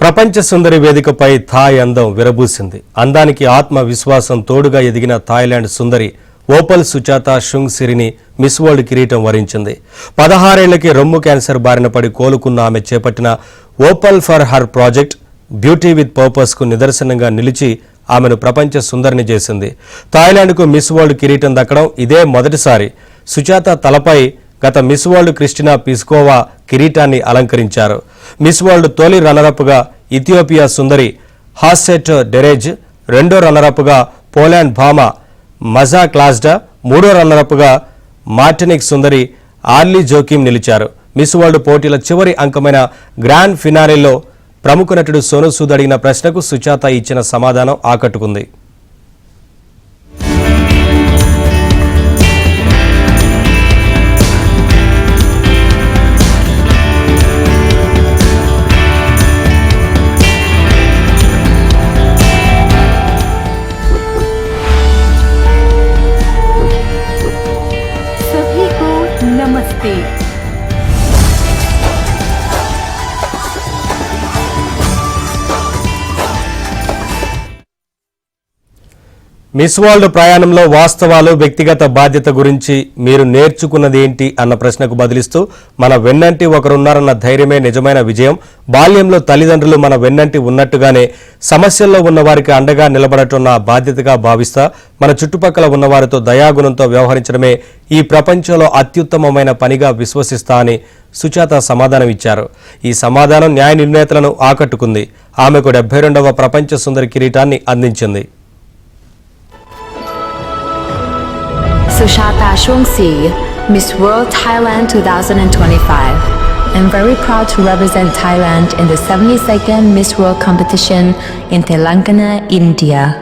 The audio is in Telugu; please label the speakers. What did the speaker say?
Speaker 1: ప్రపంచ సుందరి వేదికపై థాయ్ అందం విరబూసింది. అందానికి ఆత్మ విశ్వాసం తోడుగా ఎదిగిన థాయిలాండ్ సుందరి ఓపల్ సుచాత షుంగ్ సిరిని మిస్ వరల్డ్ కిరీటం వరించింది. 16 ఏళ్లకి రొమ్ము క్యాన్సర్ బారిన పడి కోలుకున్న ఆమె చేపట్టిన Opal for her project beauty with purpose కు నిదర్శనంగా నిలిచి ఆమెను ప్రపంచ సుందరిని చేసింది. థాయిలాండ్కు మిస్ వరల్డ్ కిరీటం దక్కడం ఇదే మొదటిసారి. సుచాత తలపై గత మిస్ వరల్డ్ క్రిస్టినా పిస్కోవా కిరీటాన్ని అలంకరించారు. మిస్ వరల్డ్ తొలి రన్నరప్గా ఇథియోపియా సుందరి హాసెట్ డెరేజ్, రెండో రన్నరప్గా పోలాండ్ భామ మజా క్లాస్డా, మూడో రన్నరప్గా మార్టినిక్ సుందరి ఆర్లీ జోకిమ్ నిలిచారు. మిస్ వరల్డ్ పోటీల చివరి అంకమైన గ్రాండ్ ఫినాలేలో ప్రముఖ నటుడు సోనూ సూద్ అడిగిన ప్రశ్నకు సుచాత ఇచ్చిన సమాధానం ఆకట్టుకుంది.
Speaker 2: नमस्ते।
Speaker 1: మిస్ వరల్డ్ ప్రయాణంలో వాస్తవాలు, వ్యక్తిగత బాధ్యత గురించి మీరు నేర్చుకున్నది ఏంటి అన్న ప్రశ్నకు బదిలిస్తూ, మన వెన్నంటి ఒకరున్నారన్న ధైర్యమే నిజమైన విజయం. బాల్యంలో తల్లిదండ్రులు మన వెన్నంటి ఉన్నట్టుగానే సమస్యల్లో ఉన్న వారికి అండగా నిలబడటం నా బాధ్యతగా భావిస్తా. మన చుట్టుపక్కల ఉన్నవారితో దయాగుణంతో వ్యవహరించడమే ఈ ప్రపంచంలో అత్యుత్తమమైన పనిగా విశ్వసిస్తా అని సుచాత సమాధానం ఇచ్చారు. ఈ సమాధానం న్యాయ నిర్ణేతలను ఆకట్టుకుంది. ఆమెకు 72వ ప్రపంచ సుందరి కిరీటాన్ని అందించింది.
Speaker 2: Suchata Shungsi, Miss World Thailand 2025. I'm very proud to represent Thailand in the 72nd Miss World competition in Telangana, India.